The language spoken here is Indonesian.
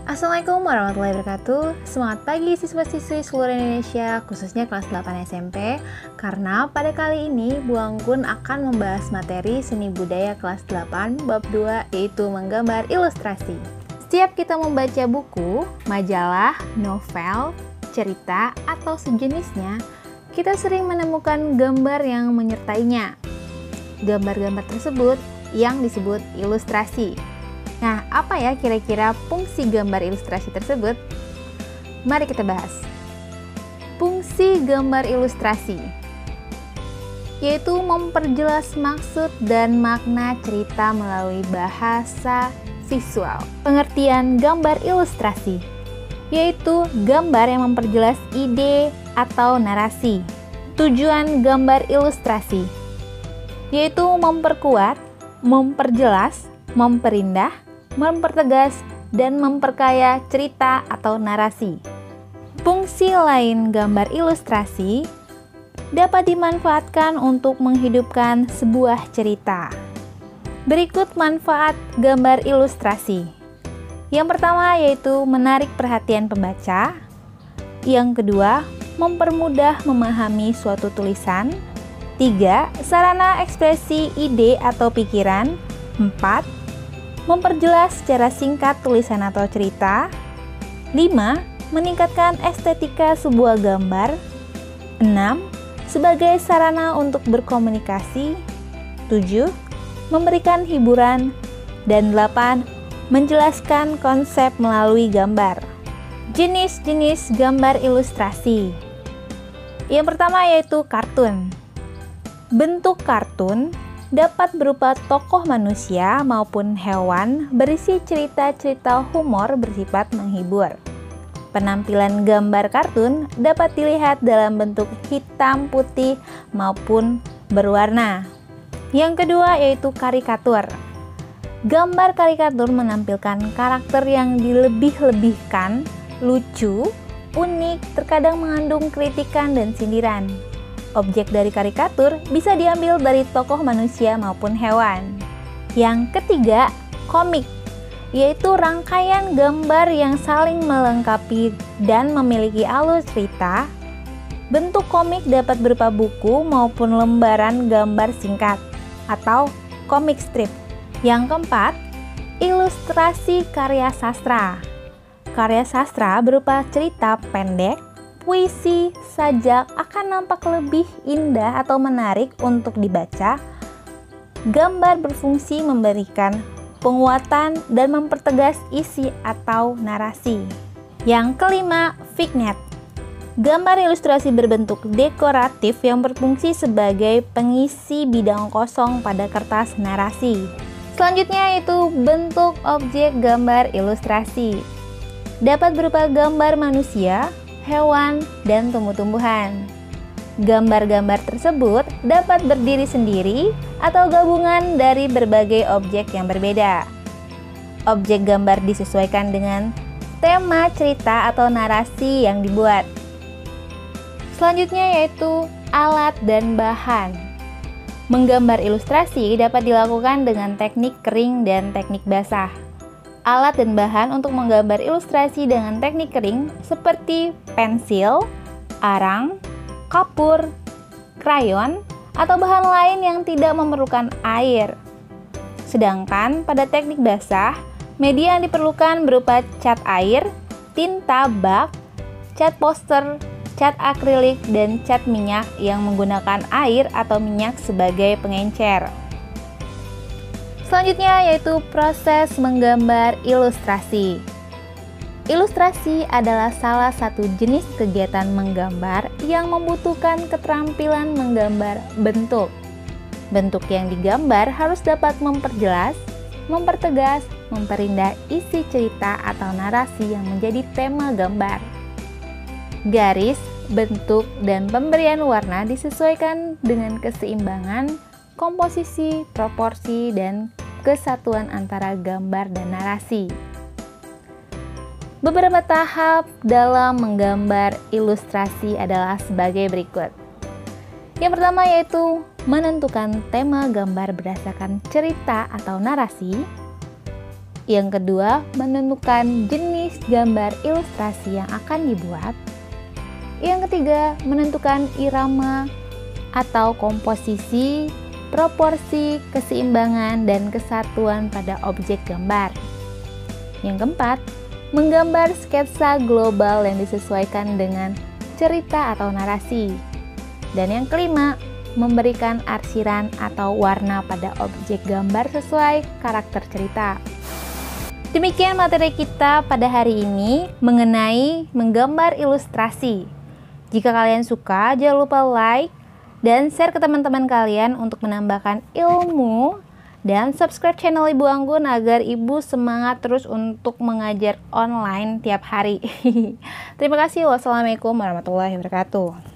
Assalamualaikum warahmatullahi wabarakatuh. Semangat pagi siswa-siswi seluruh Indonesia, khususnya kelas 8 SMP. Karena pada kali ini Bu Anggun akan membahas materi seni budaya kelas 8 bab 2, yaitu menggambar ilustrasi. Setiap kita membaca buku, majalah, novel, cerita, atau sejenisnya, kita sering menemukan gambar yang menyertainya. Gambar-gambar tersebut yang disebut ilustrasi. Nah, apa ya kira-kira fungsi gambar ilustrasi tersebut? Mari kita bahas. Fungsi gambar ilustrasi yaitu memperjelas maksud dan makna cerita melalui bahasa visual. Pengertian gambar ilustrasi yaitu gambar yang memperjelas ide atau narasi. Tujuan gambar ilustrasi yaitu memperkuat, memperjelas, memperindah, mempertegas, dan memperkaya cerita atau narasi. Fungsi lain gambar ilustrasi dapat dimanfaatkan untuk menghidupkan sebuah cerita. Berikut manfaat gambar ilustrasi. Yang pertama yaitu menarik perhatian pembaca. Yang kedua, mempermudah memahami suatu tulisan. 3. Sarana ekspresi ide atau pikiran. 4. Memperjelas secara singkat tulisan atau cerita. 5. Meningkatkan estetika sebuah gambar. 6. Sebagai sarana untuk berkomunikasi. 7. Memberikan hiburan. Dan 8. Menjelaskan konsep melalui gambar. Jenis-jenis gambar ilustrasi. Yang pertama yaitu kartun. Bentuk kartun dapat berupa tokoh manusia maupun hewan berisi cerita-cerita humor bersifat menghibur. Penampilan gambar kartun dapat dilihat dalam bentuk hitam, putih, maupun berwarna. Yang kedua yaitu karikatur. Gambar karikatur menampilkan karakter yang dilebih-lebihkan, lucu, unik, terkadang mengandung kritikan dan sindiran. Objek dari karikatur bisa diambil dari tokoh manusia maupun hewan. Yang ketiga, komik, yaitu rangkaian gambar yang saling melengkapi dan memiliki alur cerita. Bentuk komik dapat berupa buku maupun lembaran gambar singkat atau komik strip. Yang keempat, ilustrasi karya sastra. Karya sastra berupa cerita pendek, puisi, sajak akan nampak lebih indah atau menarik untuk dibaca. Gambar berfungsi memberikan penguatan dan mempertegas isi atau narasi. Yang kelima, vignette. Gambar ilustrasi berbentuk dekoratif yang berfungsi sebagai pengisi bidang kosong pada kertas narasi. Selanjutnya yaitu bentuk objek gambar ilustrasi. Dapat berupa gambar manusia, hewan, dan tumbuh-tumbuhan. Gambar-gambar tersebut dapat berdiri sendiri atau gabungan dari berbagai objek yang berbeda. Objek gambar disesuaikan dengan tema cerita atau narasi yang dibuat. Selanjutnya yaitu alat dan bahan. Menggambar ilustrasi dapat dilakukan dengan teknik kering dan teknik basah. Alat dan bahan untuk menggambar ilustrasi dengan teknik kering seperti pensil, arang, kapur, krayon, atau bahan lain yang tidak memerlukan air. Sedangkan pada teknik basah, media yang diperlukan berupa cat air, tinta bak, cat poster, cat akrilik, dan cat minyak yang menggunakan air atau minyak sebagai pengencer. Selanjutnya yaitu proses menggambar ilustrasi. Ilustrasi adalah salah satu jenis kegiatan menggambar yang membutuhkan keterampilan menggambar bentuk. Bentuk yang digambar harus dapat memperjelas, mempertegas, memperindah isi cerita atau narasi yang menjadi tema gambar. Garis, bentuk, dan pemberian warna disesuaikan dengan keseimbangan, komposisi, proporsi, dan kesatuan antara gambar dan narasi. Beberapa tahap dalam menggambar ilustrasi adalah sebagai berikut. Yang pertama yaitu menentukan tema gambar berdasarkan cerita atau narasi. Yang kedua, menentukan jenis gambar ilustrasi yang akan dibuat. Yang ketiga, menentukan irama atau komposisi, proporsi, keseimbangan, dan kesatuan pada objek gambar. Yang keempat, menggambar sketsa global yang disesuaikan dengan cerita atau narasi. Dan yang kelima, memberikan arsiran atau warna pada objek gambar sesuai karakter cerita. Demikian materi kita pada hari ini mengenai menggambar ilustrasi. Jika kalian suka, jangan lupa like dan share ke teman-teman kalian untuk menambahkan ilmu, dan subscribe channel Ibu Anggun agar Ibu semangat terus untuk mengajar online tiap hari. Terima kasih. Wassalamualaikum warahmatullahi wabarakatuh.